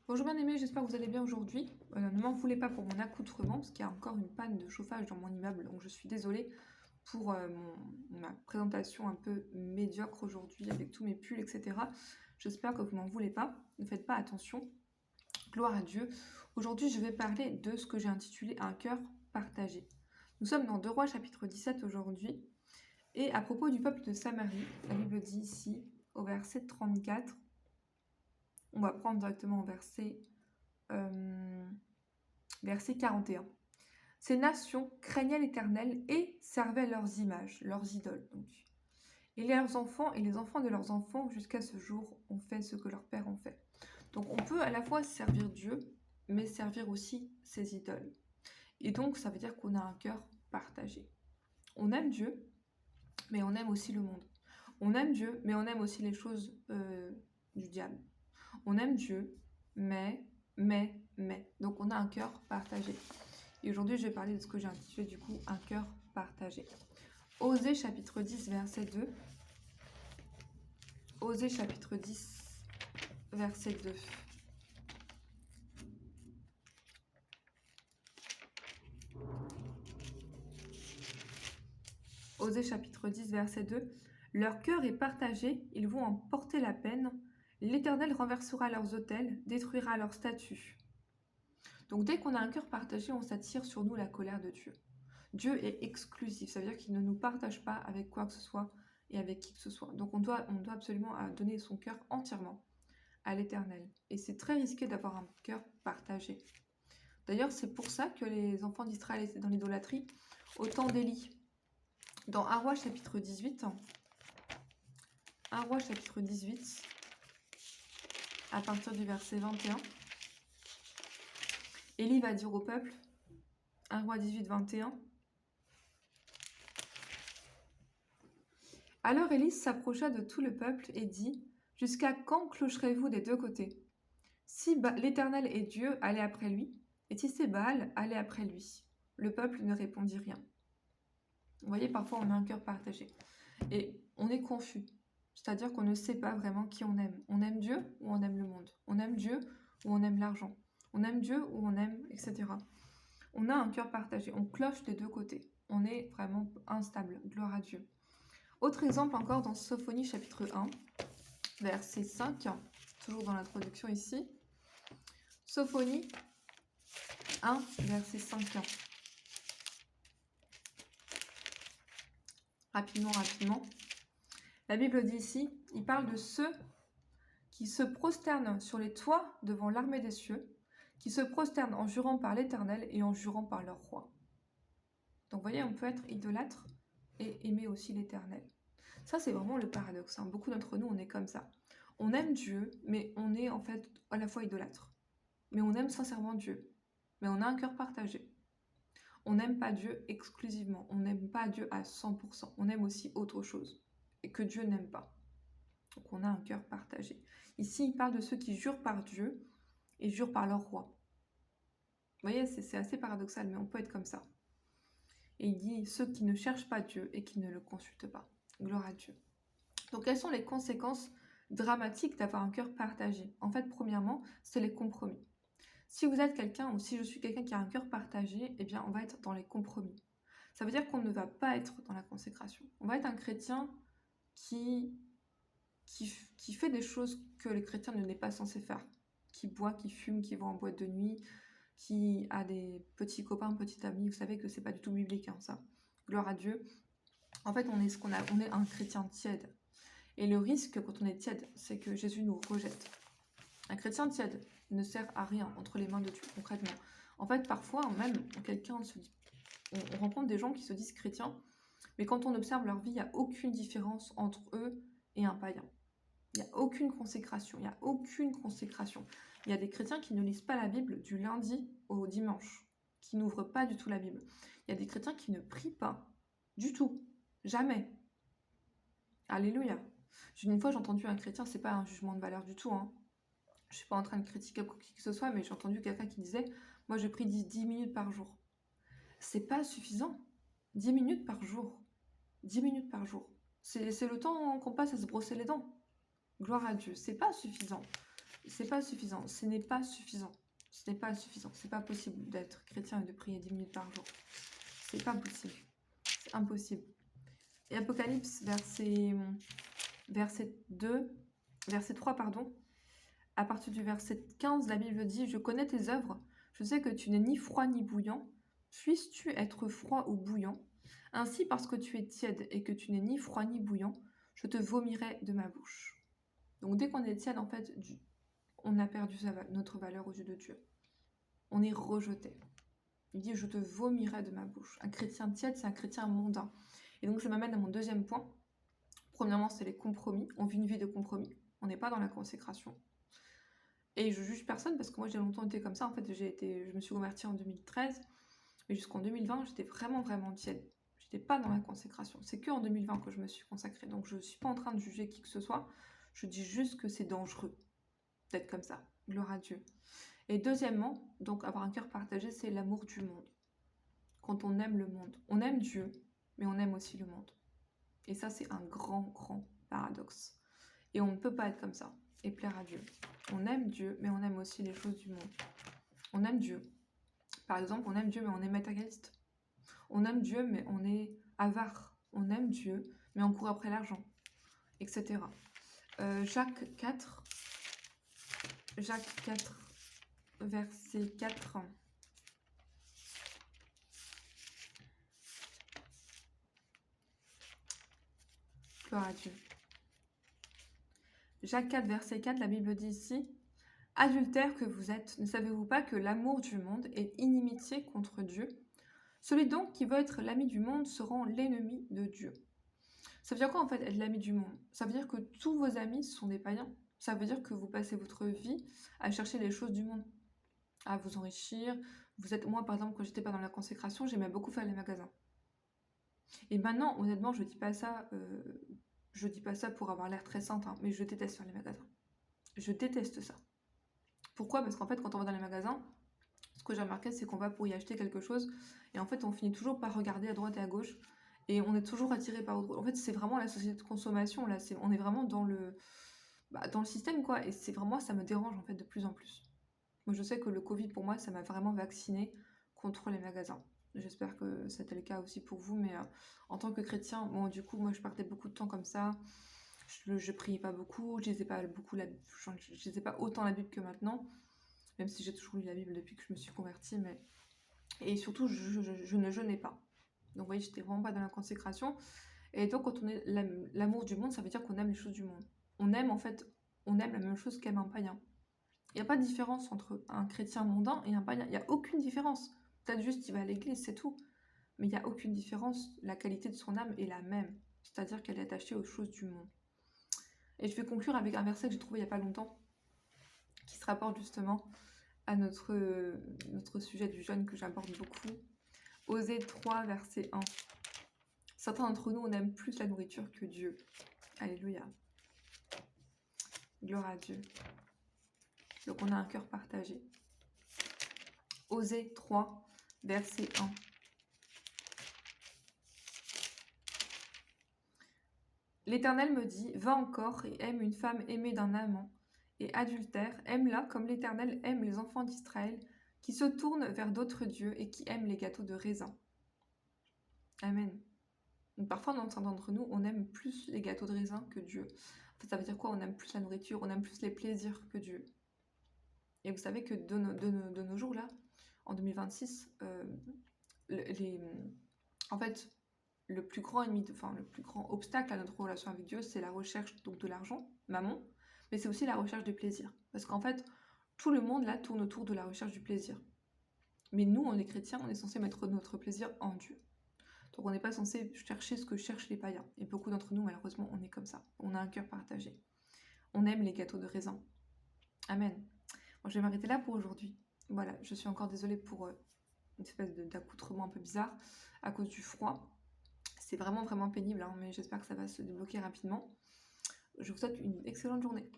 Bonjour bien-aimés, j'espère que vous allez bien aujourd'hui. Ne m'en voulez pas pour mon accoutrement, parce qu'il y a encore une panne de chauffage dans mon immeuble, donc je suis désolée pour ma présentation un peu médiocre aujourd'hui avec tous mes pulls, etc. J'espère que vous m'en voulez pas, ne faites pas attention. Gloire à Dieu. Aujourd'hui, je vais parler de ce que j'ai intitulé Un cœur partagé. Nous sommes dans 2 Rois chapitre 17 aujourd'hui, et à propos du peuple de Samarie, la Bible dit ici, au verset 34, on va prendre directement au verset 41. Ces nations craignaient l'Éternel et servaient leurs images, leurs idoles. Donc. Et leurs enfants et les enfants de leurs enfants jusqu'à ce jour ont fait ce que leurs pères ont fait. Donc on peut à la fois servir Dieu, mais servir aussi ses idoles. Et donc ça veut dire qu'on a un cœur partagé. On aime Dieu, mais on aime aussi le monde. On aime Dieu, mais on aime aussi les choses du diable. On aime Dieu, mais. Donc on a un cœur partagé. Et aujourd'hui, je vais parler de ce que j'ai intitulé du coup Un cœur partagé. Osée chapitre 10, verset 2. Osée chapitre 10, verset 2. Osée chapitre 10, verset 2. Leur cœur est partagé, ils vont en porter la peine. L'Éternel renversera leurs autels, détruira leurs statues. Donc dès qu'on a un cœur partagé, on s'attire sur nous la colère de Dieu. Dieu est exclusif, ça veut dire qu'il ne nous partage pas avec quoi que ce soit et avec qui que ce soit. Donc on doit absolument donner son cœur entièrement à l'Éternel. Et c'est très risqué d'avoir un cœur partagé. D'ailleurs, c'est pour ça que les enfants d'Israël étaient dans l'idolâtrie au temps d'Élie. Dans 1 Roi chapitre 18, 1 Roi chapitre 18, à partir du verset 21, Élie va dire au peuple, 1 Roi 18, 21, alors Élie s'approcha de tout le peuple et dit, jusqu'à quand clocherez-vous des deux côtés? Si l'Éternel est Dieu, allez après lui, et si c'est Baal, allez après lui. Le peuple ne répondit rien. Vous voyez, parfois on a un cœur partagé. Et on est confus. C'est-à-dire qu'on ne sait pas vraiment qui on aime. On aime Dieu ou on aime le monde. On aime Dieu ou on aime l'argent. On aime Dieu ou on aime, etc. On a un cœur partagé. On cloche des deux côtés. On est vraiment instable. Gloire à Dieu. Autre exemple encore dans Sophonie chapitre 1, verset 5, toujours dans l'introduction ici. Sophonie 1, verset 5. Rapidement. La Bible dit ici, il parle de ceux qui se prosternent sur les toits devant l'armée des cieux, qui se prosternent en jurant par l'Éternel et en jurant par leur roi. Donc vous voyez, on peut être idolâtre et aimer aussi l'Éternel. Ça, c'est vraiment le paradoxe. Hein. Beaucoup d'entre nous, on est comme ça. On aime Dieu, mais on est en fait à la fois idolâtre. Mais on aime sincèrement Dieu. Mais on a un cœur partagé. On n'aime pas Dieu exclusivement. On n'aime pas Dieu à 100%. On aime aussi autre chose. Et que Dieu n'aime pas. Donc on a un cœur partagé. Ici, il parle de ceux qui jurent par Dieu et jurent par leur roi. Vous voyez, c'est assez paradoxal, mais on peut être comme ça. Et il dit ceux qui ne cherchent pas Dieu et qui ne le consultent pas. Gloire à Dieu. Donc quelles sont les conséquences dramatiques d'avoir un cœur partagé? En fait, premièrement, c'est les compromis. Si vous êtes quelqu'un ou si je suis quelqu'un qui a un cœur partagé, eh bien on va être dans les compromis. Ça veut dire qu'on ne va pas être dans la consécration. On va être un chrétien qui fait des choses que les chrétiens ne n'est pas censé faire. Qui boit, qui fume, qui va en boîte de nuit, qui a des petits copains, petites amies. Vous savez que c'est pas du tout biblique, hein, ça. Gloire à Dieu. En fait, on est un chrétien tiède. Et le risque quand on est tiède, c'est que Jésus nous rejette. Un chrétien tiède ne sert à rien entre les mains de Dieu, concrètement. En fait, parfois, même, on rencontre des gens qui se disent chrétiens, mais quand on observe leur vie, il n'y a aucune différence entre eux et un païen. Il n'y a aucune consécration, Il y a des chrétiens qui ne lisent pas la Bible du lundi au dimanche, qui n'ouvrent pas du tout la Bible. Il y a des chrétiens qui ne prient pas du tout, jamais. Alléluia. Une fois, j'ai entendu un chrétien, c'est pas un jugement de valeur du tout, hein. Je suis pas en train de critiquer qui que ce soit, mais j'ai entendu quelqu'un qui disait, moi je prie 10 minutes par jour. C'est pas suffisant. 10 minutes par jour. 10 minutes par jour. C'est le temps qu'on passe à se brosser les dents. Gloire à Dieu, c'est pas suffisant. c'est pas suffisant. Ce n'est pas suffisant. Ce n'est pas suffisant. C'est pas possible d'être chrétien et de prier 10 minutes par jour. C'est pas possible. C'est impossible. Et Apocalypse, verset 3, pardon. À partir du verset 15, la Bible dit « Je connais tes œuvres. Je sais que tu n'es ni froid ni bouillant. Puisses-tu être froid ou bouillant? Ainsi, parce que tu es tiède et que tu n'es ni froid ni bouillant, je te vomirai de ma bouche. » Donc dès qu'on est tiède, en fait, on a perdu notre valeur aux yeux de Dieu. On est rejeté. Il dit « Je te vomirai de ma bouche ». Un chrétien tiède, c'est un chrétien mondain. Et donc ça m'amène à mon deuxième point. Premièrement, c'est les compromis. On vit une vie de compromis. On n'est pas dans la consécration. Et je juge personne parce que moi j'ai longtemps été comme ça. En fait, je me suis convertie en 2013. Mais jusqu'en 2020, j'étais vraiment, vraiment tiède. J'étais pas dans la consécration. C'est qu'en 2020 que je me suis consacrée. Donc je ne suis pas en train de juger qui que ce soit. Je dis juste que c'est dangereux d'être comme ça. Gloire à Dieu. Et deuxièmement, donc avoir un cœur partagé, c'est l'amour du monde. Quand on aime le monde. On aime Dieu, mais on aime aussi le monde. Et ça, c'est un grand, grand paradoxe. Et on ne peut pas être comme ça et plaire à Dieu. On aime Dieu, mais on aime aussi les choses du monde. On aime Dieu. Par exemple, on aime Dieu, mais on est matérialiste. On aime Dieu, mais on est avare. On aime Dieu, mais on court après l'argent, etc. Jacques 4, verset 4. Gloire à Dieu. Jacques 4, verset 4, la Bible dit ici « Adultères que vous êtes, ne savez-vous pas que l'amour du monde est inimitié contre Dieu? Celui donc qui veut être l'ami du monde se rend l'ennemi de Dieu. » Ça veut dire quoi en fait être l'ami du monde? Ça veut dire que tous vos amis sont des païens. Ça veut dire que vous passez votre vie à chercher les choses du monde, à vous enrichir. Moi par exemple, quand j'étais pas dans la consécration, j'aimais beaucoup faire les magasins. Et maintenant, honnêtement, je dis pas ça pour avoir l'air très sainte, hein, mais je déteste faire les magasins. Je déteste ça. Pourquoi? Parce qu'en fait, quand on va dans les magasins, ce que j'ai remarqué, c'est qu'on va pour y acheter quelque chose, et en fait, on finit toujours par regarder à droite et à gauche, et on est toujours attiré par autre chose. En fait, c'est vraiment la société de consommation, là, on est vraiment dans le système, quoi, et c'est vraiment, ça me dérange, en fait, de plus en plus. Moi, je sais que le Covid, pour moi, ça m'a vraiment vaccinée contre les magasins. J'espère que c'était le cas aussi pour vous, mais en tant que chrétien, bon, du coup, moi, je partais beaucoup de temps comme ça. Je priais pas beaucoup, je lisais pas autant la Bible que maintenant, même si j'ai toujours lu la Bible depuis que je me suis convertie, mais... Et surtout, je ne jeûnais pas. Donc, vous voyez, j'étais vraiment pas dans la consécration. Et donc, quand on est l'amour du monde, ça veut dire qu'on aime les choses du monde. On aime la même chose qu'aime un païen. Il n'y a pas de différence entre un chrétien mondain et un païen. Il n'y a aucune différence. Peut-être juste il va à l'église, c'est tout. Mais il n'y a aucune différence. La qualité de son âme est la même. C'est-à-dire qu'elle est attachée aux choses du monde. Et je vais conclure avec un verset que j'ai trouvé il n'y a pas longtemps, qui se rapporte justement à notre sujet du jeûne que j'aborde beaucoup. Osée 3, verset 1. Certains d'entre nous, on aime plus la nourriture que Dieu. Alléluia. Gloire à Dieu. Donc on a un cœur partagé. Osée 3, verset 1. L'Éternel me dit, va encore et aime une femme aimée d'un amant et adultère, aime-la comme l'Éternel aime les enfants d'Israël, qui se tournent vers d'autres dieux et qui aiment les gâteaux de raisin. Amen. Donc parfois, dans certains d'entre nous, on aime plus les gâteaux de raisin que Dieu. En fait, ça veut dire quoi? On aime plus la nourriture, on aime plus les plaisirs que Dieu. Et vous savez que de nos jours, là, en 2026, en fait, le plus grand obstacle à notre relation avec Dieu, c'est la recherche donc de l'argent, mammon, mais c'est aussi la recherche du plaisir. Parce qu'en fait, tout le monde là tourne autour de la recherche du plaisir. Mais nous, on est chrétiens, on est censé mettre notre plaisir en Dieu. Donc on n'est pas censé chercher ce que cherchent les païens. Et beaucoup d'entre nous, malheureusement, on est comme ça. On a un cœur partagé. On aime les gâteaux de raisin. Amen. Bon, je vais m'arrêter là pour aujourd'hui. Voilà, je suis encore désolée pour une espèce d'accoutrement un peu bizarre à cause du froid. C'est vraiment, vraiment pénible, hein, mais j'espère que ça va se débloquer rapidement. Je vous souhaite une excellente journée.